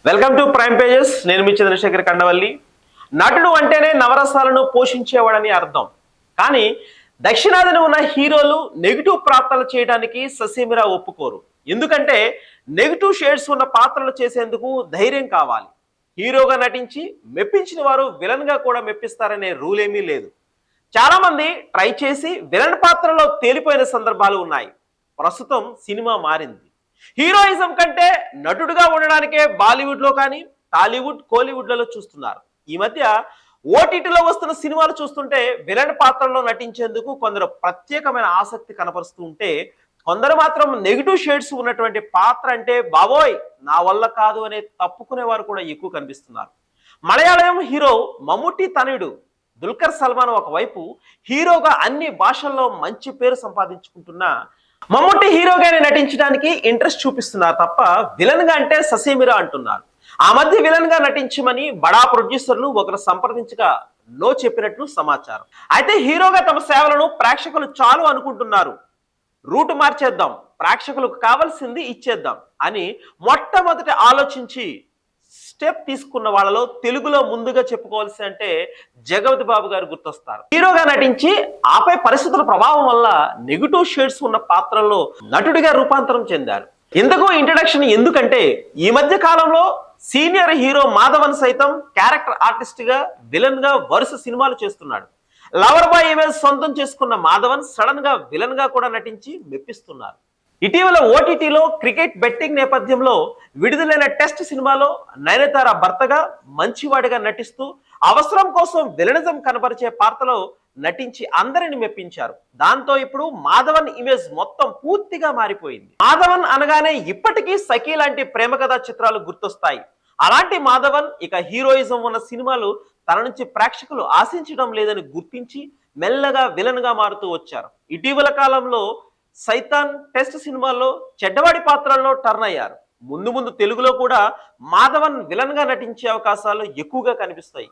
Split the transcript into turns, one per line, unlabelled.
Welcome to prime pages. నేను మీ చంద్రశేఖర్ కండవల్లి. నటుడు అంటేనే నవరసాలను పోషించేవాడని అర్థం. కానీ దక్షిణాదిన ఉన్న హీరోలు నెగిటివ్ పాత్రలు చేయడానికి ససేమిరా ఒప్పుకోరు. ఎందుకంటే నెగిటివ్ షేడ్స్ ఉన్న పాత్రలు చేసేందుకు ధైర్యం కావాలి. హీరోగా నటించి మెప్పించిన వారు విలన్ గా కూడా మెప్పిస్తారనే రూల్ ఏమీ లేదు. చాలా మంది ట్రై చేసి విలన్ పాత్రలో తేలిపోయిన సందర్భాలు ఉన్నాయి. ప్రస్తుతం సినిమా మారింది. హీరోయిజం కంటే నటుడుగా ఉండడానికే బాలీవుడ్ లో కానీ టాలీవుడ్ కోలీవుడ్లలో చూస్తున్నారు. ఈ మధ్య ఓటీటీలో వస్తున్న సినిమాలు చూస్తుంటే విలన్ పాత్రలో నటించేందుకు కొందరు ప్రత్యేకమైన ఆసక్తి కనపరుస్తూ ఉంటే, కొందరు మాత్రం నెగిటివ్ షేడ్స్ ఉన్నటువంటి పాత్ర అంటే బాబోయ్ నా వల్ల కాదు అనే తప్పుకునే వారు కూడా ఎక్కువ కనిపిస్తున్నారు. మలయాళం హీరో మమ్ముట్టి తనయుడు దుల్కర్ సల్మాన్ ఒకవైపు హీరోగా అన్ని భాషల్లో మంచి పేరు సంపాదించుకుంటున్నా మమ్ముట్టి హీరోగానే నటించడానికి ఇంట్రెస్ట్ చూపిస్తున్నారు తప్ప విలన్ గా అంటే ససేమిరా అంటున్నారు. ఆ మధ్య విలన్ గా నటించమని బడా ప్రొడ్యూసర్లు ఒకరు సంప్రదించగా నో చెప్పినట్లు సమాచారం. అయితే హీరోగా తమ సేవలను ప్రేక్షకులు చాలు అనుకుంటున్నారు, రూట్ మార్చేద్దాం, ప్రేక్షకులకు కావాల్సింది ఇచ్చేద్దాం అని మొట్టమొదటి ఆలోచించి స్టెప్ తీసుకున్న వాళ్ళలో తెలుగులో ముందుగా చెప్పుకోవాల్సి అంటే జగపతి బాబు గారు గుర్తొస్తారు. హీరోగా నటించి ఆపై పరిస్థితుల ప్రభావం వల్ల నెగిటివ్ షేడ్స్ ఉన్న పాత్రల్లో నటుడిగా రూపాంతరం చెందారు. ఇందుకు ఇంట్రడక్షన్ ఎందుకంటే ఈ మధ్య కాలంలో సీనియర్ హీరో మాధవన్ సైతం క్యారెక్టర్ ఆర్టిస్ట్ గా విలన్ గా వరుస సినిమాలు చేస్తున్నాడు. లవర్ బాయ్ ఇమేజ్ సొంతం చేసుకున్న మాధవన్ సడన్ గా విలన్ గా కూడా నటించి మెప్పిస్తున్నారు. ఇటీవల ఓటీటీలో క్రికెట్ బెట్టింగ్ నేపథ్యంలో విడుదలైన టెస్ట్ సినిమాలో నయనతార భర్తగా మంచివాడిగా నటిస్తూ అవసరం కోసం విలనిజం కనబరిచే పాత్రలో నటించి అందరిని మెప్పించారు. దాంతో ఇప్పుడు మాధవన్ ఇమేజ్ మొత్తం పూర్తిగా మారిపోయింది. మాధవన్ అనగానే ఇప్పటికీ సఖీ లాంటి ప్రేమ కథా చిత్రాలు గుర్తొస్తాయి. అలాంటి మాధవన్ ఇక హీరోయిజం ఉన్న సినిమాలు తన నుంచి ప్రేక్షకులు ఆశించడం లేదని గుర్తించి మెల్లగా విలన్ గా మారుతూ వచ్చారు. ఇటీవల కాలంలో సైతాన్ టెస్ట్ సినిమాల్లో చెడ్డవాడి పాత్రల్లో టర్న్ అయ్యారు. ముందు ముందు తెలుగులో కూడా మాధవన్ విలన్ గా నటించే అవకాశాలు ఎక్కువగా కనిపిస్తాయి.